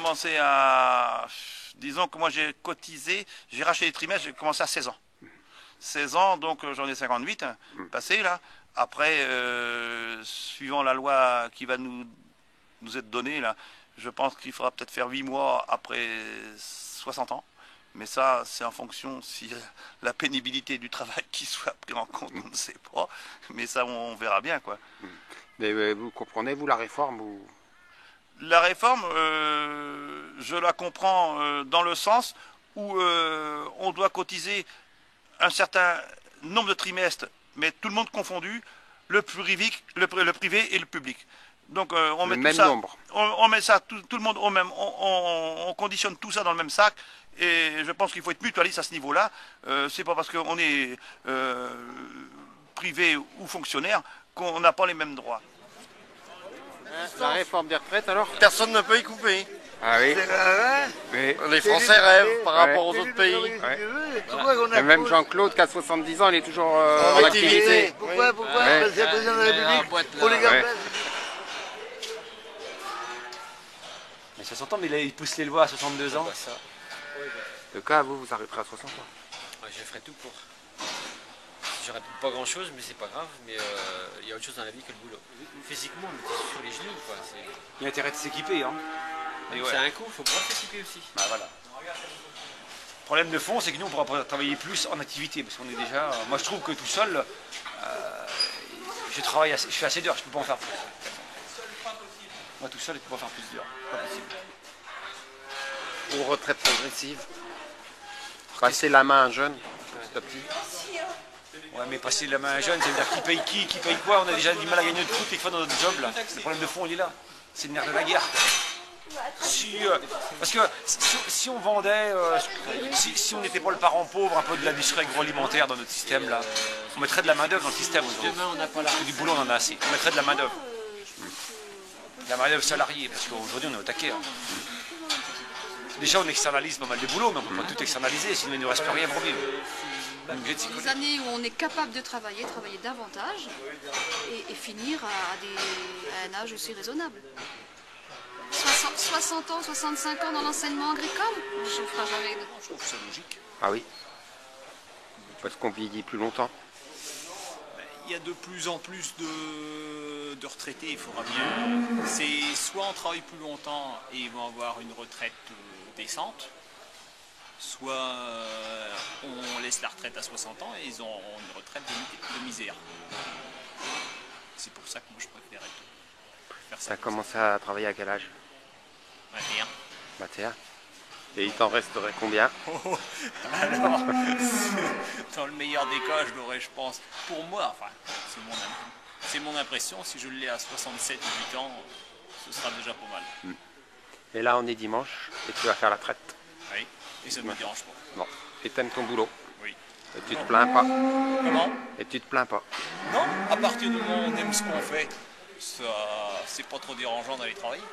commencé à... Disons que moi j'ai cotisé, j'ai racheté les trimestres, j'ai commencé à 16 ans. 16 ans, donc j'en ai 58 passé là. Après, suivant la loi qui va nous être donnée là, je pense qu'il faudra peut-être faire 8 mois après 60 ans. Mais ça, c'est en fonction si la pénibilité du travail qui soit pris en compte, on ne sait pas. Mais ça, on verra bien quoi. Mais vous comprenez, vous, la réforme ou... La réforme, je la comprends dans le sens où on doit cotiser un certain nombre de trimestres, mais tout le monde confondu, le privé, le privé et le public. Donc on met le tout même ça, nombre. on met ça tout le monde au même, on conditionne tout ça dans le même sac. Et je pense qu'il faut être mutualiste à ce niveau-là. C'est pas parce qu'on est privé ou fonctionnaire qu'on n'a pas les mêmes droits. La réforme des retraites alors? Personne ne peut y couper. Ah oui. Mais... Les Français rêvent par rapport aux autres pays. Et même Jean-Claude qui a 70 ans, il est toujours en activité. Pourquoi Parce que c'est le président de la République. Faut les garder. Mais 60 ans, mais il pousse les lois à 62 ans. Le cas, vous arrêterez à 60 ans. Je ferai tout pour. J'aurais pas grand chose, mais c'est pas grave. Mais il y a autre chose dans la vie que le boulot. Physiquement, on est sur les genoux, quoi. Il y a intérêt de s'équiper, hein. C'est un coup, il faut pouvoir s'équiper aussi. Bah voilà. Le problème de fond, c'est que nous, on pourra travailler plus en activité, parce qu'on est déjà... moi, je trouve que tout seul, je fais assez d'heures, je peux pas en faire plus. Moi, tout seul, je peux pas faire plus d'heures. Pas possible. Pour retraite progressive, passer la main à un jeune, petit à petit. Ouais, mais passer la main à un jeune, ça veut dire qui paye qui paye quoi. On a déjà du mal à gagner de foot quelquefois dans notre job, là. Le problème de fond, il est là. C'est le nerf de la guerre, quoi. Parce que si on vendait, si on n'était pas le parent pauvre un peu de l'industrie agroalimentaire dans notre système là, on mettrait de la main d'œuvre dans le système aujourd'hui. Demain, on n'a pas la... Parce que du boulot on en a assez. On mettrait de la main d'œuvre. La main d'œuvre salariée, parce qu'aujourd'hui on est au taquet. Hein. Déjà on externalise pas mal de boulot, mais on ne peut pas tout externaliser, sinon il ne nous reste plus rien pour vivre. Des années où on est capable de travailler davantage et finir à un âge aussi raisonnable. 60 ans, 65 ans dans l'enseignement agricole, je ne ferai jamais. Je trouve ça logique. Ah oui. Parce qu'on vieillit plus longtemps. Il y a de plus en plus de retraités, il faudra bien. C'est soit on travaille plus longtemps et ils vont avoir une retraite décente, soit on laisse la retraite à 60 ans et ils auront une retraite de misère. C'est pour ça que moi je préférais faire ça. Tu as commencé à travailler à quel âge? 21. 21. Et il t'en resterait combien? Alors, dans le meilleur des cas, je l'aurais, je pense, pour moi, enfin, c'est mon impression, si je l'ai à 67 ou 8 ans, ce sera déjà pas mal. Et là, on est dimanche, et tu vas faire la traite. Oui, et ça ne me dérange pas. Bon. Et t'aimes ton boulot? Oui. Et tu te plains pas? Comment? Et tu te plains pas? Non, à partir du moment où on aime ce qu'on fait, ça, c'est pas trop dérangeant d'aller travailler.